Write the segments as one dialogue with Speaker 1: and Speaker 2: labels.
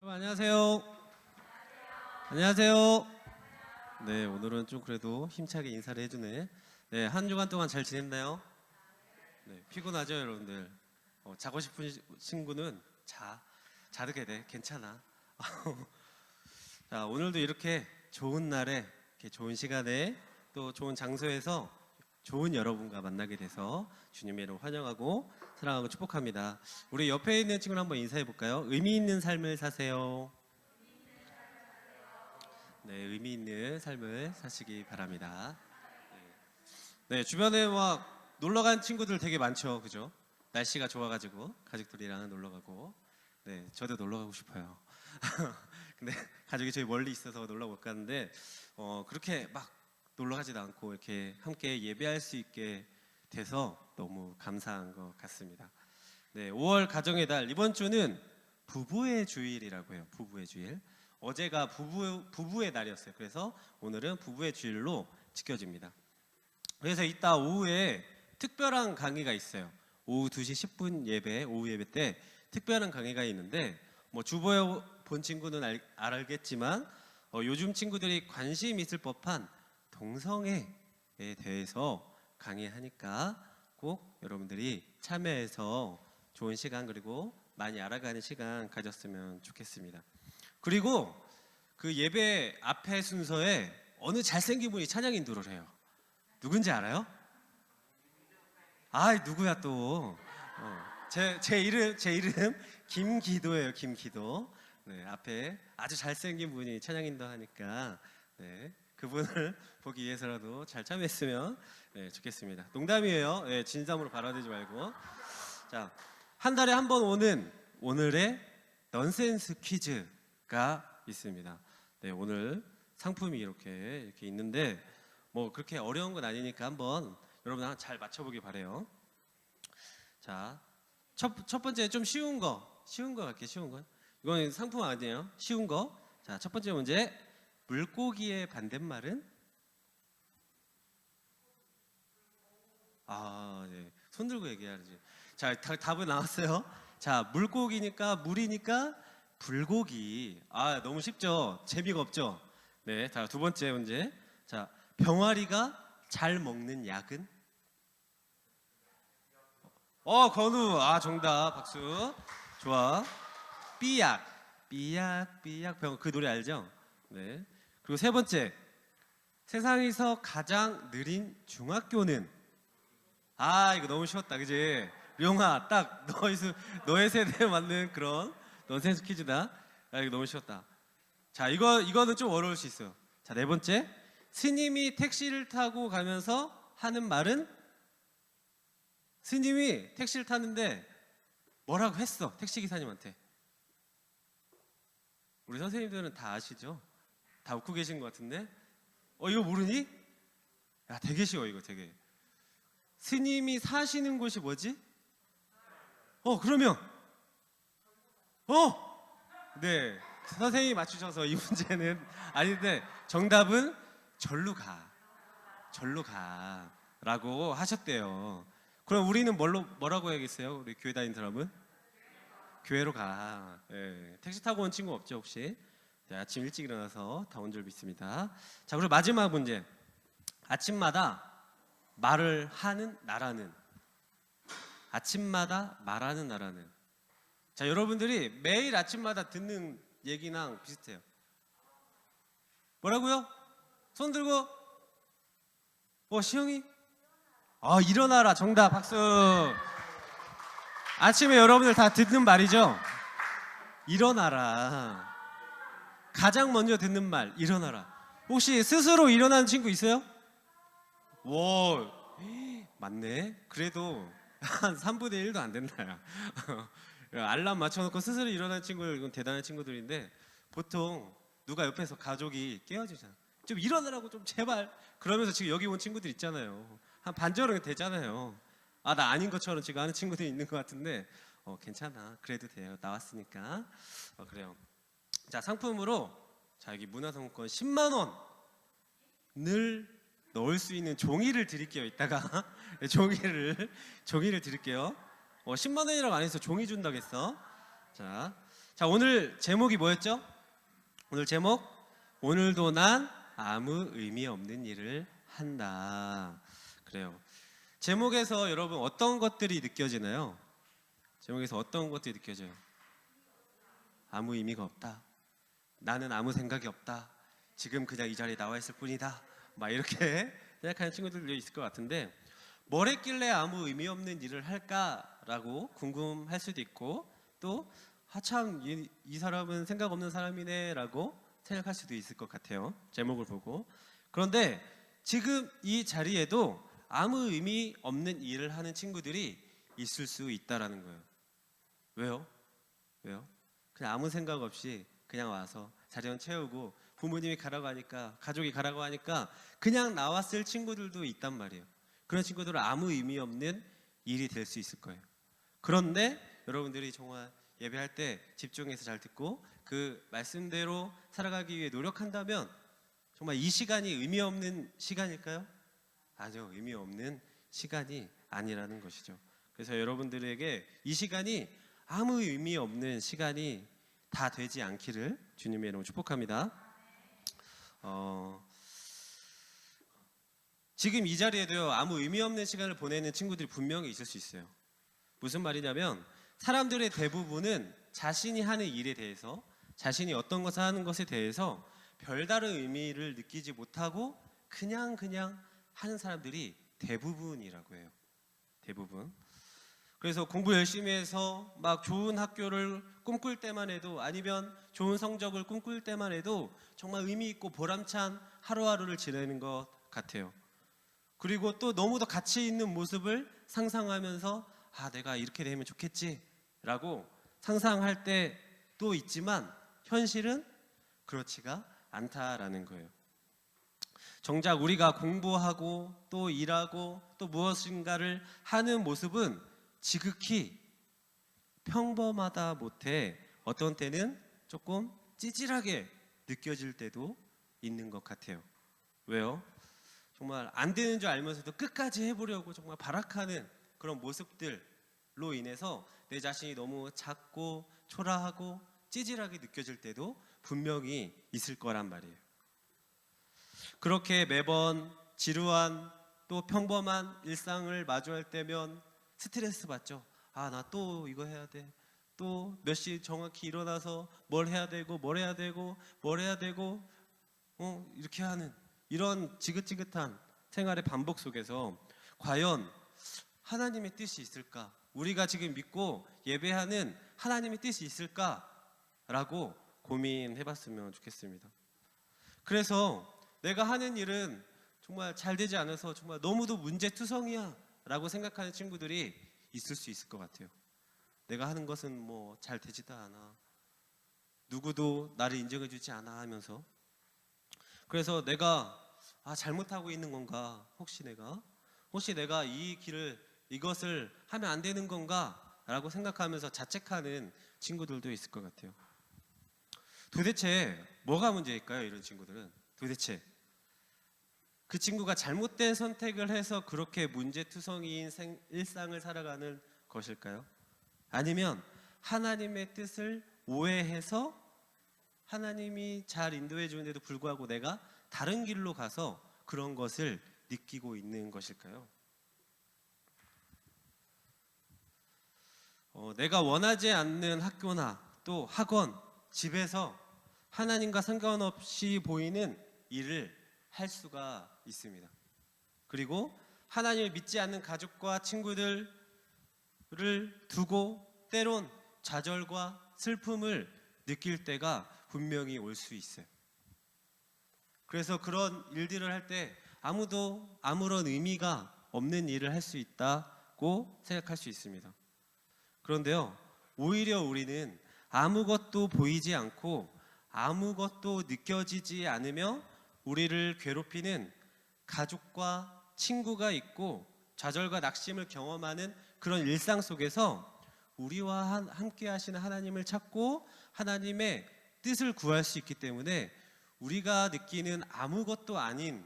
Speaker 1: 여러분 안녕하세요. 안녕하세요. 네, 오늘은 좀 그래도 힘차게 인사를 해주네. 네, 한 주간 동안 잘 지냈나요? 네, 피곤하죠, 여러분들? 자고 싶은 친구는 자도 돼. 괜찮아. 자, 오늘도 이렇게 좋은 날에, 이렇게 좋은 시간에 또 좋은 장소에서 좋은 여러분과 만나게 돼서 주님의 이름 환영하고 사랑하고 축복합니다. 우리 옆에 있는 친구를 한번 인사해 볼까요? 의미 있는 삶을 사세요. 네, 의미 있는 삶을 사시기 바랍니다. 네, 주변에 막 놀러 간 친구들 되게 많죠, 그죠? 날씨가 좋아가지고 가족들이랑 놀러 가고, 네, 저도 놀러 가고 싶어요. 근데 가족이 저희 멀리 있어서 놀러 못 가는데, 그렇게 막 놀러 가지도 않고 이렇게 함께 예배할 수 있게 돼서 너무 감사한 것 같습니다. 네, 5월 가정의 달 이번 주는 부부의 주일이라고 해요. 부부의 주일. 어제가 부부의 날이었어요. 그래서 오늘은 부부의 주일로 지켜집니다. 그래서 이따 오후에 특별한 강의가 있어요. 오후 2시 10분 예배, 오후 예배 때 특별한 강의가 있는데 뭐 주보에 본 친구는 알겠지만 요즘 친구들이 관심 있을 법한 동성애에 대해서 강의하니까 꼭 여러분들이 참여해서 좋은 시간 그리고 많이 알아가는 시간 가졌으면 좋겠습니다. 그리고 그 예배 앞에 순서에 어느 잘생긴 분이 찬양 인도를 해요. 누군지 알아요? 아, 누구야 또? 제 이름 김기도예요. 김기도. 네, 앞에 아주 잘생긴 분이 찬양 인도하니까 네, 그분을 보기 위해서라도 잘 참여했으면 네, 좋겠습니다. 농담이에요. 네, 진담으로 받아들이지 말고. 자, 한 달에 한 번 오는 오늘의 넌센스 퀴즈가 있습니다. 네, 오늘 상품이 이렇게 있는데 뭐 그렇게 어려운 건 아니니까 한번 여러분 잘 맞춰보기 바래요. 자, 첫 번째 좀 쉬운 거 갈게요. 쉬운 거. 이건 상품 아니에요. 쉬운 거. 자, 첫 번째 문제. 물고기의 반대말은? 아, 네. 손 들고 얘기해야지. 자, 답은 나왔어요. 자, 물고기니까 물이니까 불고기. 아, 너무 쉽죠? 재미가 없죠? 네. 자, 두 번째 문제. 자, 병아리가 잘 먹는 약은? 건우. 아, 정답. 박수. 좋아. 삐약 그 노래 알죠? 네. 그리고 세 번째. 세상에서 가장 느린 중학교는? 아, 이거 너무 쉬웠다. 그지? 룡아, 딱 너의 세대에 맞는 그런 넌센스 퀴즈다. 아, 이거 너무 쉬웠다. 자, 이거는 좀 어려울 수 있어요. 자, 네 번째. 스님이 택시를 타고 가면서 하는 말은? 스님이 택시를 타는데 뭐라고 했어? 택시기사님한테. 우리 선생님들은 다 아시죠? 다 웃고 계신 것 같은데? 이거 모르니? 야, 되게 쉬워, 이거 되게. 스님이 사시는 곳이 뭐지? 그러면? 네. 선생님이 맞추셔서 이 문제는 아닌데 정답은 절로 가. 라고 하셨대요. 그럼 우리는 뭐라고 해야겠어요? 우리 교회 다니는 사람은? 교회로 가. 네. 택시 타고 온 친구 없죠, 혹시? 네, 아침 일찍 일어나서 다 온 줄 믿습니다. 자, 그리고 마지막 문제. 아침마다 말을 하는 나라는? 아침마다 말하는 나라는? 자, 여러분들이 매일 아침마다 듣는 얘기랑 비슷해요. 뭐라고요? 손 들고. 시영이? 일어나라. 정답. 박수. 아침에 여러분들 다 듣는 말이죠? 일어나라. 가장 먼저 듣는 말, 일어나라. 혹시 스스로 일어나는 친구 있어요? 와, 맞네. 그래도 한 3분의 1도 안 된다. 알람 맞춰놓고 스스로 일어나는 친구들, 이건 대단한 친구들인데 보통 누가 옆에서 가족이 깨워주잖아. 좀 일어나라고 좀 제발. 그러면서 지금 여기 온 친구들 있잖아요. 한 반절은 되잖아요. 나 아닌 것처럼 지금 하는 친구들이 있는 것 같은데 괜찮아. 그래도 돼요. 나왔으니까. 그래요. 자, 상품으로 자, 여기 문화상품권 10만 원을 넣을 수 있는 종이를 드릴게요. 이따가 종이를 드릴게요. 10만 원이라고 안 해서 종이 준다고 했어. 자, 자, 오늘 제목이 뭐였죠? 오늘 제목, 오늘도 난 아무 의미 없는 일을 한다. 그래요. 제목에서 여러분 어떤 것들이 느껴지나요? 제목에서 어떤 것들이 느껴져요? 아무 의미가 없다. 나는 아무 생각이 없다. 지금 그냥 이 자리에 나와 있을 뿐이다. 막 이렇게 생각하는 친구들도 있을 것 같은데, 뭘 했길래 아무 의미 없는 일을 할까라고 궁금할 수도 있고, 또 참 이 사람은 생각 없는 사람이네라고 생각할 수도 있을 것 같아요. 제목을 보고. 그런데 지금 이 자리에도 아무 의미 없는 일을 하는 친구들이 있을 수 있다라는 거예요. 왜요? 왜요? 그냥 아무 생각 없이 그냥 와서 자리원 채우고 부모님이 가라고 하니까, 가족이 가라고 하니까 그냥 나왔을 친구들도 있단 말이에요. 그런 친구들은 아무 의미 없는 일이 될 수 있을 거예요. 그런데 여러분들이 정말 예배할 때 집중해서 잘 듣고 그 말씀대로 살아가기 위해 노력한다면 정말 이 시간이 의미 없는 시간일까요? 아니요, 의미 없는 시간이 아니라는 것이죠. 그래서 여러분들에게 이 시간이 아무 의미 없는 시간이 다 되지 않기를 주님의 이름으로 축복합니다. 지금 이 자리에도요, 아무 의미 없는 시간을 보내는 친구들이 분명히 있을 수 있어요. 무슨 말이냐면, 사람들의 대부분은 자신이 하는 일에 대해서, 자신이 어떤 것을 하는 것에 대해서 별다른 의미를 느끼지 못하고 그냥 하는 사람들이 대부분이라고 해요. 대부분. 그래서 공부 열심히 해서 막 좋은 학교를 꿈꿀 때만 해도, 아니면 좋은 성적을 꿈꿀 때만 해도 정말 의미 있고 보람찬 하루하루를 지내는 것 같아요. 그리고 또 너무도 가치 있는 모습을 상상하면서 내가 이렇게 되면 좋겠지 라고 상상할 때도 있지만, 현실은 그렇지가 않다라는 거예요. 정작 우리가 공부하고 또 일하고 또 무엇인가를 하는 모습은 지극히 평범하다 못해 어떤 때는 조금 찌질하게 느껴질 때도 있는 것 같아요. 왜요? 정말 안 되는 줄 알면서도 끝까지 해보려고 정말 발악하는 그런 모습들로 인해서 내 자신이 너무 작고 초라하고 찌질하게 느껴질 때도 분명히 있을 거란 말이에요. 그렇게 매번 지루한 또 평범한 일상을 마주할 때면 스트레스 받죠. 나 또 이거 해야 돼. 또 몇 시 정확히 일어나서 뭘 해야 되고 뭘 해야 되고 뭘 해야 되고 이렇게 하는 이런 지긋지긋한 생활의 반복 속에서 과연 하나님의 뜻이 있을까? 우리가 지금 믿고 예배하는 하나님의 뜻이 있을까라고 고민해봤으면 좋겠습니다. 그래서 내가 하는 일은 정말 잘 되지 않아서 정말 너무도 문제투성이야 라고 생각하는 친구들이 있을 수 있을 것 같아요. 내가 하는 것은 뭐 잘 되지도 않아, 누구도 나를 인정해주지 않아 하면서, 그래서 내가 잘못하고 있는 건가, 혹시 내가 이것을 하면 안 되는 건가 라고 생각하면서 자책하는 친구들도 있을 것 같아요. 도대체 뭐가 문제일까요? 이런 친구들은 도대체 그 친구가 잘못된 선택을 해서 그렇게 문제투성이인 일상을 살아가는 것일까요? 아니면 하나님의 뜻을 오해해서 하나님이 잘 인도해 주는데도 불구하고 내가 다른 길로 가서 그런 것을 느끼고 있는 것일까요? 내가 원하지 않는 학교나 또 학원, 집에서 하나님과 상관없이 보이는 일을 할 수가 있습니다. 그리고 하나님을 믿지 않는 가족과 친구들을 두고 때론 좌절과 슬픔을 느낄 때가 분명히 올 수 있어요. 그래서 그런 일들을 할 때 아무도 아무런 의미가 없는 일을 할 수 있다고 생각할 수 있습니다. 그런데요, 오히려 우리는 아무것도 보이지 않고 아무것도 느껴지지 않으며 우리를 괴롭히는 가족과 친구가 있고 좌절과 낙심을 경험하는 그런 일상 속에서 우리와 함께 하시는 하나님을 찾고 하나님의 뜻을 구할 수 있기 때문에 우리가 느끼는 아무것도 아닌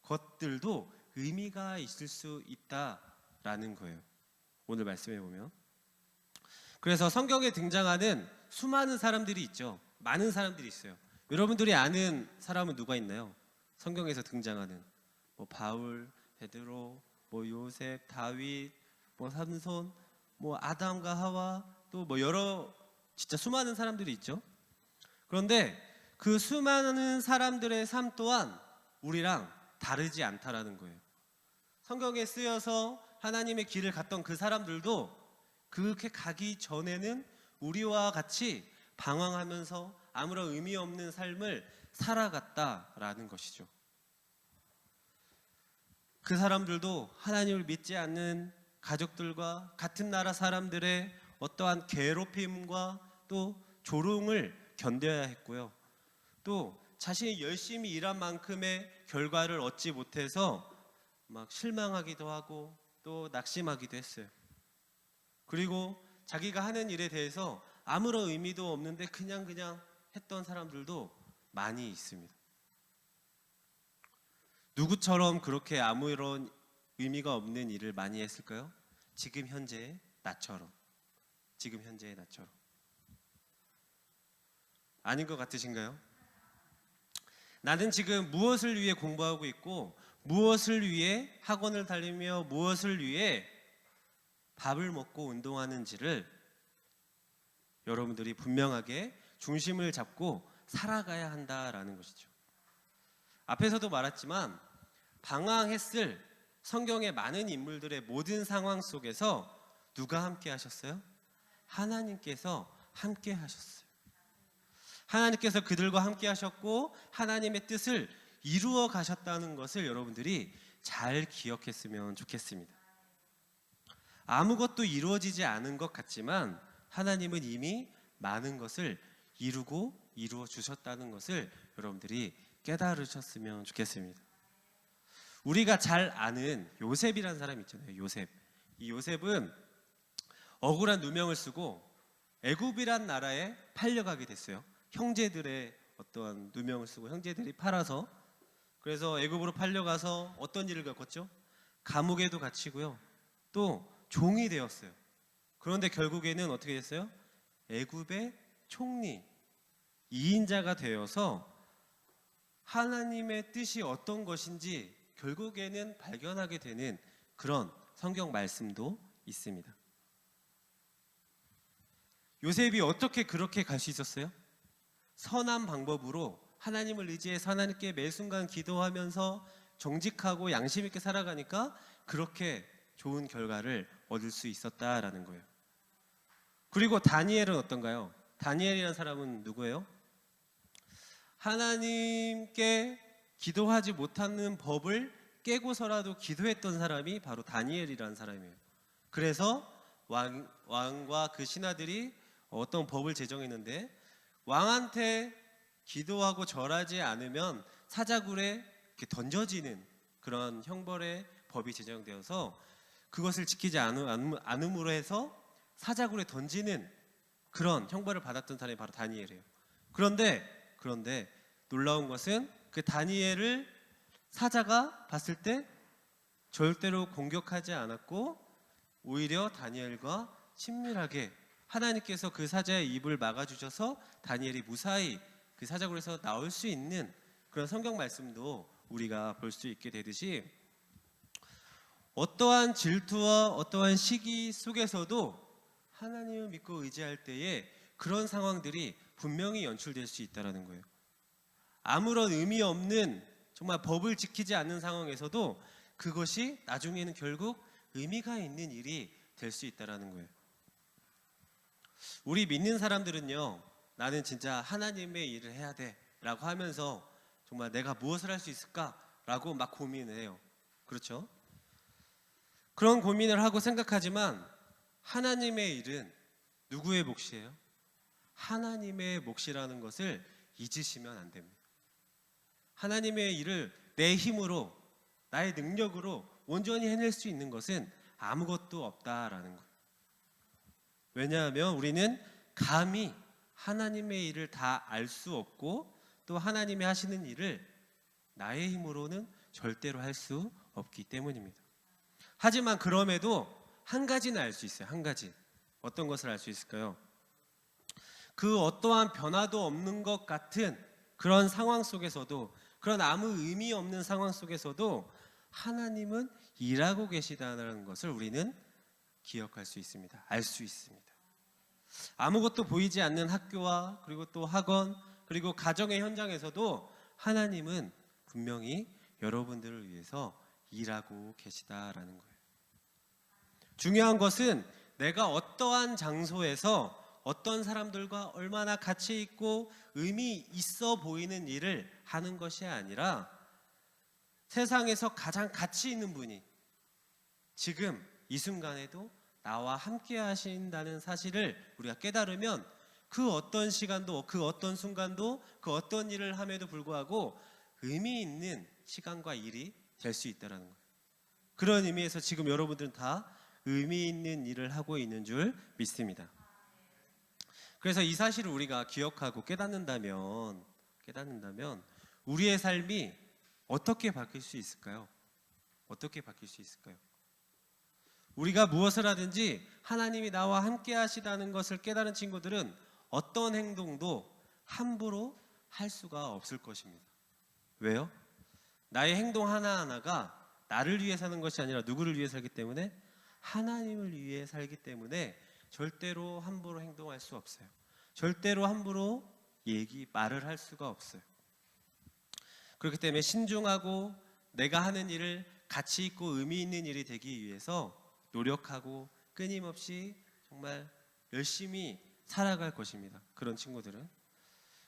Speaker 1: 것들도 의미가 있을 수 있다라는 거예요. 오늘 말씀해 보면. 그래서 성경에 등장하는 수많은 사람들이 있죠. 많은 사람들이 있어요. 여러분들이 아는 사람은 누가 있나요? 성경에서 등장하는 뭐 바울, 베드로, 뭐 요셉, 다윗, 뭐 삼손, 뭐 아담과 하와, 또 뭐 여러 진짜 수많은 사람들이 있죠. 그런데 그 수많은 사람들의 삶 또한 우리랑 다르지 않다라는 거예요. 성경에 쓰여서 하나님의 길을 갔던 그 사람들도 그렇게 가기 전에는 우리와 같이 방황하면서 아무런 의미 없는 삶을 살아갔다라는 것이죠. 그 사람들도 하나님을 믿지 않는 가족들과 같은 나라 사람들의 어떠한 괴롭힘과 또 조롱을 견뎌야 했고요. 또 자신이 열심히 일한 만큼의 결과를 얻지 못해서 막 실망하기도 하고 또 낙심하기도 했어요. 그리고 자기가 하는 일에 대해서 아무런 의미도 없는데 그냥 했던 사람들도 많이 있습니다. 누구처럼 그렇게 아무런 의미가 없는 일을 많이 했을까요? 지금 현재의 나처럼. 지금 현재의 나처럼. 아닌 것 같으신가요? 나는 지금 무엇을 위해 공부하고 있고 무엇을 위해 학원을 다니며 무엇을 위해 밥을 먹고 운동하는지를 여러분들이 분명하게 중심을 잡고 살아가야 한다라는 것이죠. 앞에서도 말했지만 방황했을 성경의 많은 인물들의 모든 상황 속에서 누가 함께 하셨어요? 하나님께서 함께 하셨어요. 하나님께서 그들과 함께 하셨고 하나님의 뜻을 이루어 가셨다는 것을 여러분들이 잘 기억했으면 좋겠습니다. 아무것도 이루어지지 않은 것 같지만 하나님은 이미 많은 것을 이루고 이루어 주셨다는 것을 여러분들이 깨달으셨으면 좋겠습니다. 우리가 잘 아는 요셉이라는 사람이 있잖아요. 요셉. 이 요셉은 억울한 누명을 쓰고 애굽이란 나라에 팔려가게 됐어요. 형제들의 어떠한 누명을 쓰고 형제들이 팔아서, 그래서 애굽으로 팔려가서 어떤 일을 겪었죠? 감옥에도 갇히고요. 또 종이 되었어요. 그런데 결국에는 어떻게 됐어요? 애굽의 총리, 2인자가 되어서 하나님의 뜻이 어떤 것인지 결국에는 발견하게 되는 그런 성경 말씀도 있습니다. 요셉이 어떻게 그렇게 갈 수 있었어요? 선한 방법으로 하나님을 의지해서 하나님께 매 순간 기도하면서 정직하고 양심 있게 살아가니까 그렇게 좋은 결과를 얻을 수 있었다라는 거예요. 그리고 다니엘은 어떤가요? 다니엘이라는 사람은 누구예요? 하나님께 기도하지 못하는 법을 깨고서라도 기도했던 사람이 바로 다니엘이라는 사람이에요. 그래서 왕과 그 신하들이 어떤 법을 제정했는데 왕한테 기도하고 절하지 않으면 사자굴에 이렇게 던져지는 그런 형벌의 법이 제정되어서 그것을 지키지 않음으로 해서 사자굴에 던지는 그런 형벌을 받았던 사람이 바로 다니엘이에요. 그런데 놀라운 것은 그 다니엘을 사자가 봤을 때 절대로 공격하지 않았고 오히려 다니엘과 친밀하게 하나님께서 그 사자의 입을 막아주셔서 다니엘이 무사히 그 사자굴에서 나올 수 있는 그런 성경 말씀도 우리가 볼 수 있게 되듯이 어떠한 질투와 어떠한 시기 속에서도 하나님을 믿고 의지할 때에 그런 상황들이 분명히 연출될 수 있다는 거예요. 아무런 의미 없는 정말 법을 지키지 않는 상황에서도 그것이 나중에는 결국 의미가 있는 일이 될 수 있다는 거예요. 우리 믿는 사람들은요, 나는 진짜 하나님의 일을 해야 돼 라고 하면서 정말 내가 무엇을 할 수 있을까 라고 막 고민을 해요. 그렇죠? 그런 고민을 하고 생각하지만 하나님의 일은 누구의 몫이에요? 하나님의 몫이라는 것을 잊으시면 안 됩니다. 하나님의 일을 내 힘으로, 나의 능력으로 온전히 해낼 수 있는 것은 아무것도 없다라는 거예요. 왜냐하면 우리는 감히 하나님의 일을 다 알 수 없고 또 하나님이 하시는 일을 나의 힘으로는 절대로 할 수 없기 때문입니다. 하지만 그럼에도 한 가지는 알 수 있어요. 한 가지. 어떤 것을 알 수 있을까요? 그 어떠한 변화도 없는 것 같은 그런 상황 속에서도, 그런 아무 의미 없는 상황 속에서도 하나님은 일하고 계시다는 것을 우리는 기억할 수 있습니다. 알 수 있습니다. 아무것도 보이지 않는 학교와 그리고 또 학원 그리고 가정의 현장에서도 하나님은 분명히 여러분들을 위해서 일하고 계시다라는 거예요. 중요한 것은 내가 어떠한 장소에서 어떤 사람들과 얼마나 가치 있고 의미 있어 보이는 일을 하는 것이 아니라 세상에서 가장 가치 있는 분이 지금 이 순간에도 나와 함께 하신다는 사실을 우리가 깨달으면 그 어떤 시간도, 그 어떤 순간도, 그 어떤 일을 함에도 불구하고 의미 있는 시간과 일이 될 수 있다는 거예요. 그런 의미에서 지금 여러분들은 다 의미 있는 일을 하고 있는 줄 믿습니다. 그래서 이 사실을 우리가 기억하고 깨닫는다면 우리의 삶이 어떻게 바뀔 수 있을까요? 어떻게 바뀔 수 있을까요? 우리가 무엇을 하든지 하나님이 나와 함께 하시다는 것을 깨달은 친구들은 어떤 행동도 함부로 할 수가 없을 것입니다. 왜요? 나의 행동 하나하나가 나를 위해 사는 것이 아니라 누구를 위해 살기 때문에? 하나님을 위해 살기 때문에 절대로 함부로 행동할 수 없어요. 절대로 함부로 말을 할 수가 없어요. 그렇기 때문에 신중하고 내가 하는 일을 가치 있고 의미 있는 일이 되기 위해서 노력하고 끊임없이 정말 열심히 살아갈 것입니다. 그런 친구들은.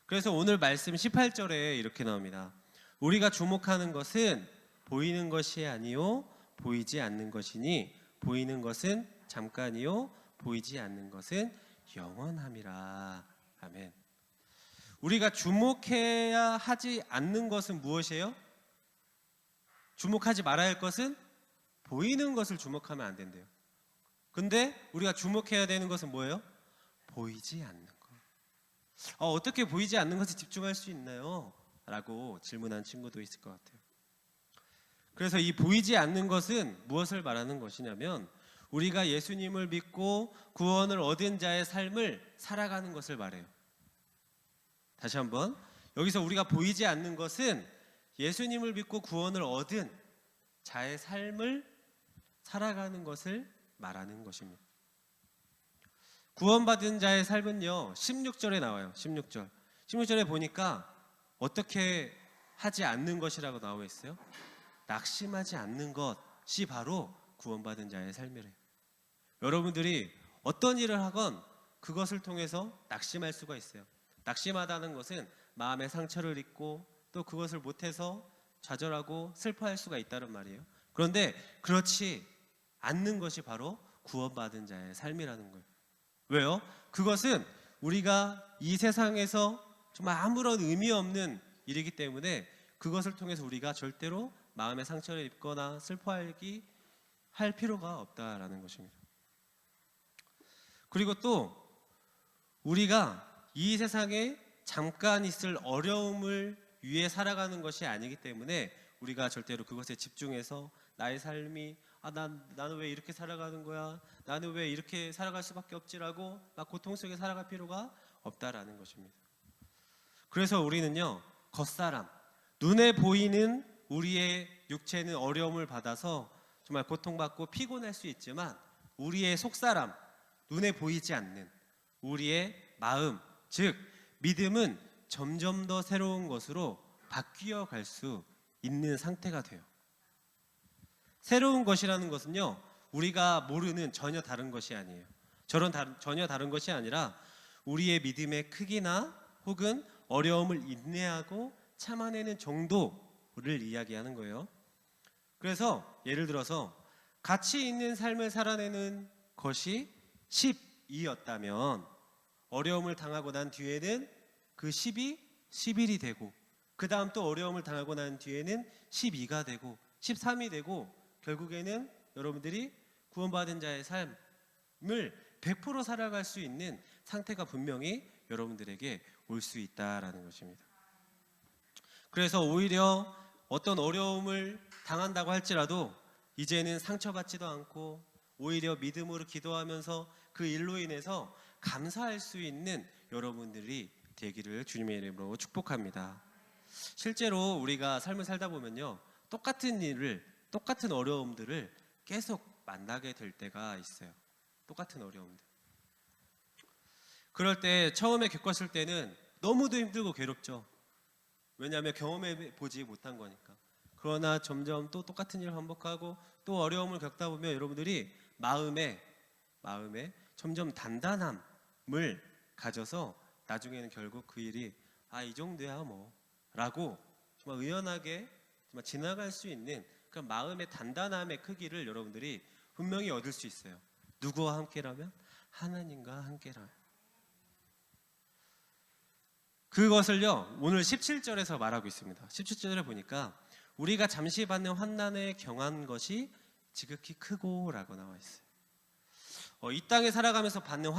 Speaker 1: 그래서 오늘 말씀 18절에 이렇게 나옵니다. 우리가 주목하는 것은 보이는 것이 아니요 보이지 않는 것이니 보이는 것은 잠깐이요 보이지 않는 것은 영원함이라. 아멘. 우리가 주목해야 하지 않는 것은 무엇이에요? 주목하지 말아야 할 것은 보이는 것을 주목하면 안 된대요. 근데 우리가 주목해야 되는 것은 뭐예요? 보이지 않는 것. 어떻게 보이지 않는 것에 집중할 수 있나요? 라고 질문한 친구도 있을 것 같아요. 그래서 이 보이지 않는 것은 무엇을 말하는 것이냐면 우리가 예수님을 믿고 구원을 얻은 자의 삶을 살아가는 것을 말해요. 다시 한번, 여기서 우리가 보이지 않는 것은 예수님을 믿고 구원을 얻은 자의 삶을 살아가는 것을 말하는 것입니다. 구원받은 자의 삶은요 16절에 나와요. 16절에 보니까 어떻게 하지 않는 것이라고 나와 있어요? 낙심하지 않는 것이 바로 구원받은 자의 삶이래요. 여러분들이 어떤 일을 하건 그것을 통해서 낙심할 수가 있어요. 낙심하다는 것은 마음의 상처를 입고 또 그것을 못해서 좌절하고 슬퍼할 수가 있다는 말이에요. 그런데 그렇지 않는 것이 바로 구원받은 자의 삶이라는 거예요. 왜요? 그것은 우리가 이 세상에서 정말 아무런 의미 없는 일이기 때문에 그것을 통해서 우리가 절대로 마음의 상처를 입거나 슬퍼할 필요가 없다라는 것입니다. 그리고 또 우리가 이 세상에 잠깐 있을 어려움을 위해 살아가는 것이 아니기 때문에 우리가 절대로 그것에 집중해서 나의 삶이 나는 왜 이렇게 살아가는 거야? 나는 왜 이렇게 살아갈 수밖에 없지라고 막 고통 속에 살아갈 필요가 없다라는 것입니다. 그래서 우리는요 겉사람, 눈에 보이는 우리의 육체는 어려움을 받아서 정말 고통받고 피곤할 수 있지만 우리의 속사람, 눈에 보이지 않는 우리의 마음, 즉 믿음은 점점 더 새로운 것으로 바뀌어 갈 수 있는 상태가 돼요. 새로운 것이라는 것은요 우리가 모르는 전혀 다른 것이 아니에요. 전혀 다른 것이 아니라 우리의 믿음의 크기나 혹은 어려움을 인내하고 참아내는 정도를 이야기하는 거예요. 그래서 예를 들어서 가치 있는 삶을 살아내는 것이 10이었다면 어려움을 당하고 난 뒤에는 그 10이 11이 되고 그 다음 또 어려움을 당하고 난 뒤에는 12가 되고 13이 되고 결국에는 여러분들이 구원받은 자의 삶을 100% 살아갈 수 있는 상태가 분명히 여러분들에게 올 수 있다라는 것입니다. 그래서 오히려 어떤 어려움을 당한다고 할지라도 이제는 상처받지도 않고 오히려 믿음으로 기도하면서 그 일로 인해서 감사할 수 있는 여러분들이 되기를 주님의 이름으로 축복합니다. 실제로 우리가 삶을 살다 보면요, 똑같은 일을, 똑같은 어려움들을 계속 만나게 될 때가 있어요. 똑같은 어려움들. 그럴 때 처음에 겪었을 때는 너무도 힘들고 괴롭죠. 왜냐하면 경험해 보지 못한 거니까. 그러나 점점 또 똑같은 일을 반복하고 또 어려움을 겪다 보면 여러분들이 마음에 점점 단단함을 가져서 나중에는 결국 그 일이 이 정도야 뭐 라고 정말 의연하게 정말 지나갈 수 있는 그 마음의 단단함의 크기를 여러분들이 분명히 얻을 수 있어요. 누구와 함께라면? 하나님과 함께라면. 그것을요 오늘 17절에서 말하고 있습니다. 17절에 보니까 우리가 잠시 받는 환난에 경한 것이 지극히 크고 라고 나와 있어요. 이 땅에 살아가면서 받는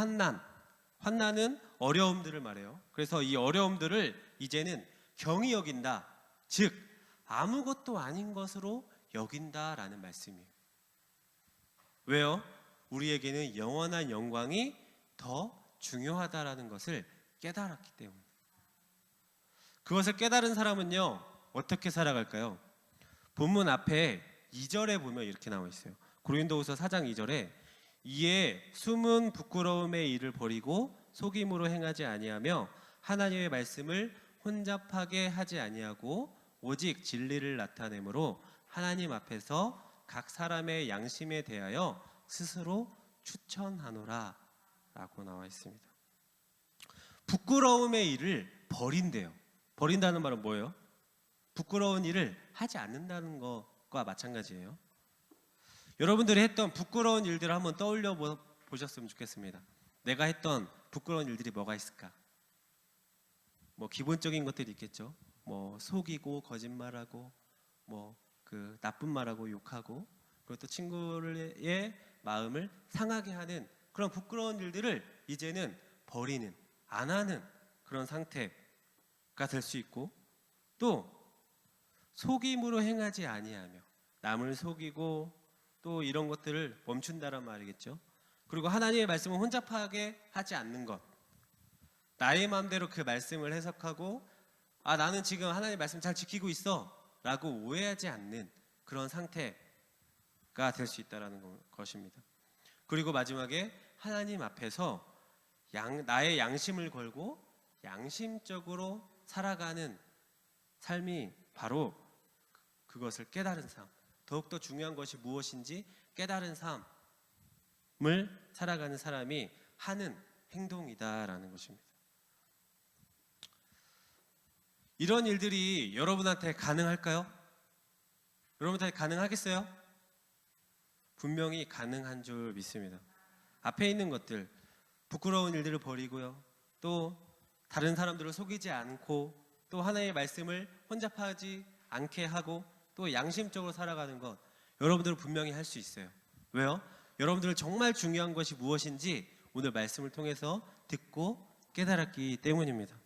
Speaker 1: 환난은 어려움들을 말해요. 그래서 이 어려움들을 이제는 경히 여긴다, 즉 아무것도 아닌 것으로 여긴다라는 말씀이에요. 왜요? 우리에게는 영원한 영광이 더 중요하다라는 것을 깨달았기 때문에. 그것을 깨달은 사람은요 어떻게 살아갈까요? 본문 앞에 2절에 보면 이렇게 나와 있어요. 고린도후서 4장 2절에 이에 숨은 부끄러움의 일을 버리고 속임으로 행하지 아니하며 하나님의 말씀을 혼잡하게 하지 아니하고 오직 진리를 나타내므로 하나님 앞에서 각 사람의 양심에 대하여 스스로 추천하노라 라고 나와 있습니다. 부끄러움의 일을 버린대요. 버린다는 말은 뭐예요? 부끄러운 일을 하지 않는다는 것과 마찬가지예요. 여러분들이 했던 부끄러운 일들을 한번 떠올려 보셨으면 좋겠습니다. 내가 했던 부끄러운 일들이 뭐가 있을까? 뭐 기본적인 것들이 있겠죠. 뭐 속이고 거짓말하고 뭐 그 나쁜 말하고 욕하고 그리고 또 친구의 마음을 상하게 하는 그런 부끄러운 일들을 이제는 버리는, 안 하는 그런 상태가 될 수 있고, 또 속임으로 행하지 아니하며 남을 속이고 또 이런 것들을 멈춘다란 말이겠죠. 그리고 하나님의 말씀을 혼잡하게 하지 않는 것, 나의 마음대로 그 말씀을 해석하고 나는 지금 하나님의 말씀 잘 지키고 있어 라고 오해하지 않는 그런 상태가 될 수 있다는 것입니다. 그리고 마지막에 하나님 앞에서 나의 양심을 걸고 양심적으로 살아가는 삶이 바로 그것을 깨달은 삶, 더욱더 중요한 것이 무엇인지 깨달은 삶을 살아가는 사람이 하는 행동이다라는 것입니다. 이런 일들이 여러분한테 가능할까요? 여러분한테 가능하겠어요? 분명히 가능한 줄 믿습니다. 앞에 있는 것들, 부끄러운 일들을 버리고요, 또 다른 사람들을 속이지 않고 또 하나님의 말씀을 혼잡하지 않게 하고 또 양심적으로 살아가는 것, 여러분들은 분명히 할 수 있어요. 왜요? 여러분들은 정말 중요한 것이 무엇인지 오늘 말씀을 통해서 듣고 깨달았기 때문입니다.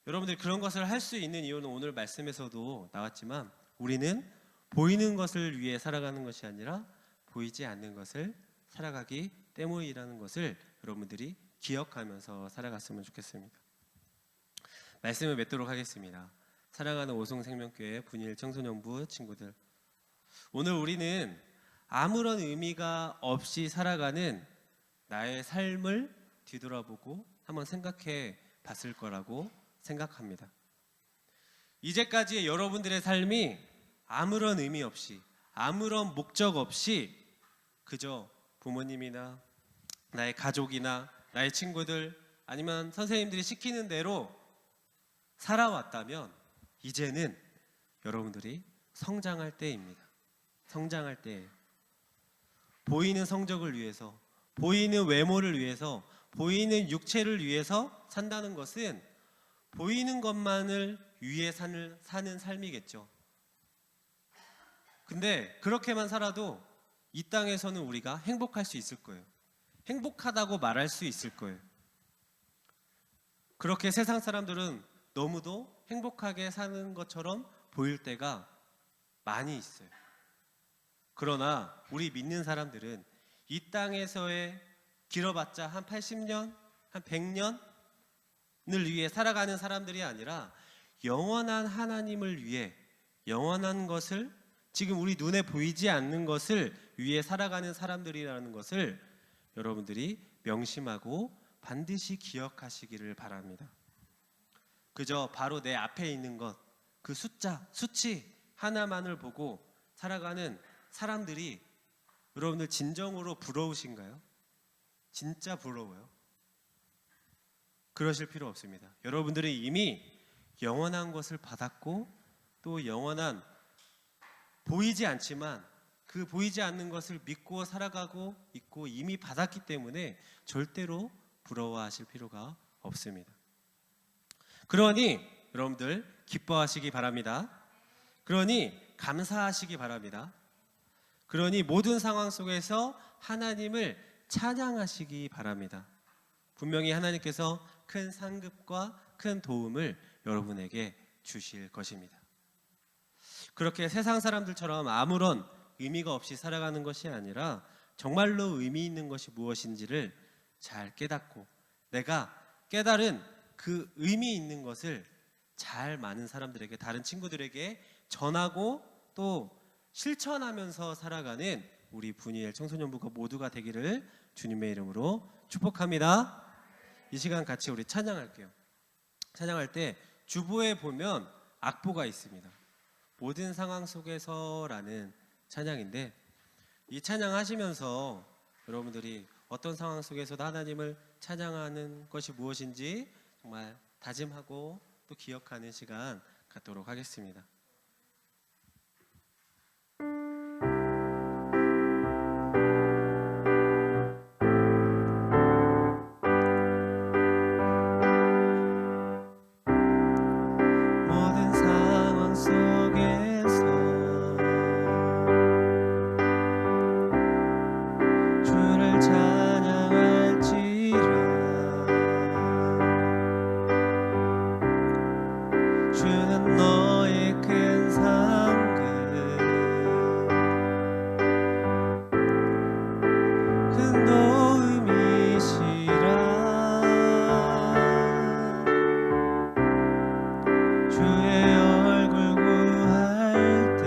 Speaker 1: 여러분들이 그런 것을 할 수 있는 이유는 오늘 말씀에서도 나왔지만 우리는 보이는 것을 위해 살아가는 것이 아니라 보이지 않는 것을 살아가기 때문이라는 것을 여러분들이 기억하면서 살아갔으면 좋겠습니다. 말씀을 맺도록 하겠습니다. 사랑하는 오송생명교회 분일 청소년부 친구들, 오늘 우리는 아무런 의미가 없이 살아가는 나의 삶을 뒤돌아보고 한번 생각해 봤을 거라고 생각합니다. 이제까지의 여러분들의 삶이 아무런 의미 없이, 아무런 목적 없이 그저 부모님이나 나의 가족이나 나의 친구들 아니면 선생님들이 시키는 대로 살아왔다면 이제는 여러분들이 성장할 때입니다. 성장할 때예요. 보이는 성적을 위해서, 보이는 외모를 위해서, 보이는 육체를 위해서 산다는 것은 보이는 것만을 위해 사는 삶이겠죠. 근데 그렇게만 살아도 이 땅에서는 우리가 행복할 수 있을 거예요. 행복하다고 말할 수 있을 거예요. 그렇게 세상 사람들은 너무도 행복하게 사는 것처럼 보일 때가 많이 있어요. 그러나 우리 믿는 사람들은 이 땅에서의 길어봤자 한 80년, 한 100년을 위해 살아가는 사람들이 아니라 영원한 하나님을 위해, 영원한 것을, 지금 우리 눈에 보이지 않는 것을 위해 살아가는 사람들이라는 것을 여러분들이 명심하고 반드시 기억하시기를 바랍니다. 그저 바로 내 앞에 있는 것, 그 숫자, 수치 하나만을 보고 살아가는 사람들이 여러분들 진정으로 부러우신가요? 진짜 부러워요? 그러실 필요 없습니다. 여러분들은 이미 영원한 것을 받았고, 또 영원한, 보이지 않지만 그 보이지 않는 것을 믿고 살아가고 있고 이미 받았기 때문에 절대로 부러워하실 필요가 없습니다. 그러니 여러분들 기뻐하시기 바랍니다. 그러니 감사하시기 바랍니다. 그러니 모든 상황 속에서 하나님을 찬양하시기 바랍니다. 분명히 하나님께서 큰 상급과 큰 도움을 여러분에게 주실 것입니다. 그렇게 세상 사람들처럼 아무런 의미가 없이 살아가는 것이 아니라 정말로 의미 있는 것이 무엇인지를 잘 깨닫고, 내가 깨달은 그 의미 있는 것을 잘 많은 사람들에게, 다른 친구들에게 전하고 또 실천하면서 살아가는 우리 분이엘 청소년부가 모두가 되기를 주님의 이름으로 축복합니다. 이 시간 같이 우리 찬양할게요. 찬양할 때 주보에 보면 악보가 있습니다. 모든 상황 속에서라는 찬양인데, 이 찬양 하시면서 여러분들이 어떤 상황 속에서도 하나님을 찬양하는 것이 무엇인지 정말 다짐하고 또 기억하는 시간 갖도록 하겠습니다. 모든 상황 속에서 주를 찬양할지라. 주는 너의 큰 상급, 큰 도움이시라. 주의 얼굴 구할 때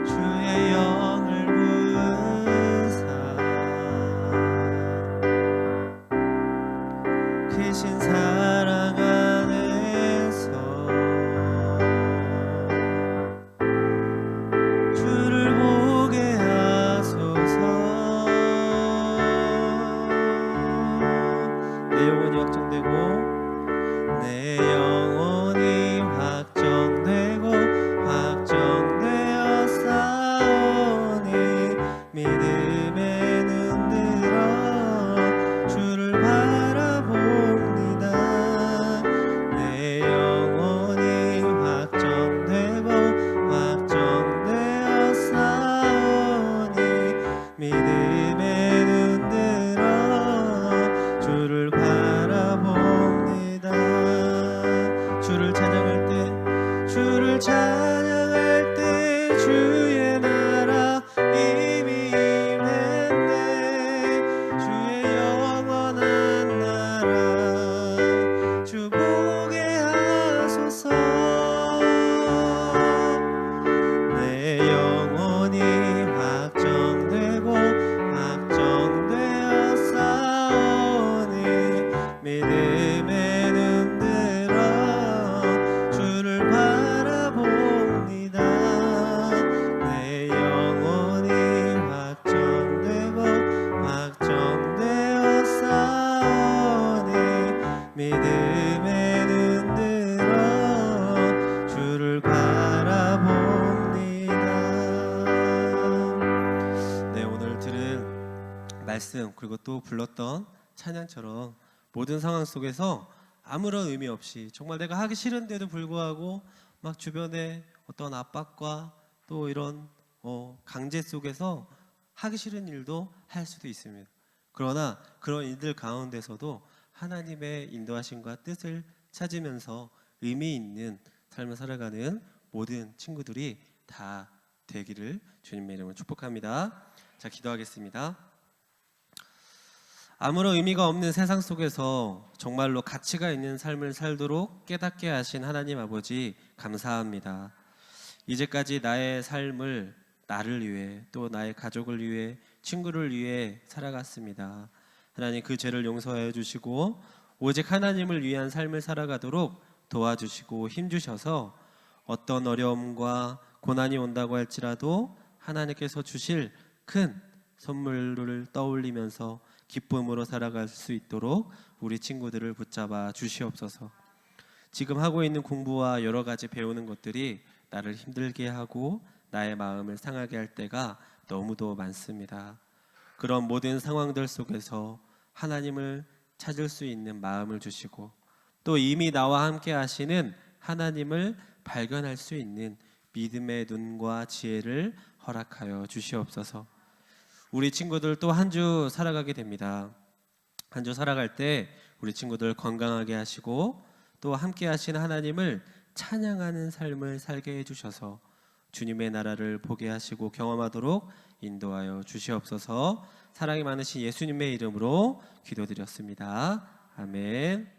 Speaker 1: 주의 영을 부으사 크신 사랑 안에서 주를 보게 하소서. 내 영혼이 확정되고, 내 영혼이 확정되고 확정되어 싸우니 믿음에 눈 들어 주를 바라봅니다. 내 영혼이 확정되고 확정되어 싸우니 믿음에 눈 들어 주를 바라봅니다. 주를 찬양할 때, 주를 찬양할 때 주의 나라 이미 임했네. 주의 영원한 나라 주 보게 하소서. 내 영혼이 확정되고 확정되어 싸우니 믿음에 눈 들어 주를 바라봅니다. 내 영혼이 확정되고 확정되어 싸우니 믿음에 눈 들어 주를 바라봅니다. 네, 오늘 들은 말씀 그리고 또 불렀던 찬양처럼 모든 상황 속에서 아무런 의미 없이 정말 내가 하기 싫은데도 불구하고 막 주변에 어떤 압박과 또 이런 강제 속에서 하기 싫은 일도 할 수도 있습니다. 그러나 그런 일들 가운데서도 하나님의 인도하심과 뜻을 찾으면서 의미 있는 삶을 살아가는 모든 친구들이 다 되기를 주님의 이름으로 축복합니다. 자, 기도하겠습니다. 아무런 의미가 없는 세상 속에서 정말로 가치가 있는 삶을 살도록 깨닫게 하신 하나님 아버지 감사합니다. 이제까지 나의 삶을 나를 위해 또 나의 가족을 위해 친구를 위해 살아갔습니다. 하나님 그 죄를 용서해 주시고 오직 하나님을 위한 삶을 살아가도록 도와주시고 힘주셔서 어떤 어려움과 고난이 온다고 할지라도 하나님께서 주실 큰 선물을 떠올리면서 기쁨으로 살아갈 수 있도록 우리 친구들을 붙잡아 주시옵소서. 지금 하고 있는 공부와 여러 가지 배우는 것들이 나를 힘들게 하고 나의 마음을 상하게 할 때가 너무도 많습니다. 그런 모든 상황들 속에서 하나님을 찾을 수 있는 마음을 주시고 또 이미 나와 함께 하시는 하나님을 발견할 수 있는 믿음의 눈과 지혜를 허락하여 주시옵소서. 우리 친구들 또 한 주 살아가게 됩니다. 한 주 살아갈 때 우리 친구들 건강하게 하시고 또 함께 하신 하나님을 찬양하는 삶을 살게 해주셔서 주님의 나라를 보게 하시고 경험하도록 인도하여 주시옵소서. 사랑이 많으신 예수님의 이름으로 기도드렸습니다. 아멘.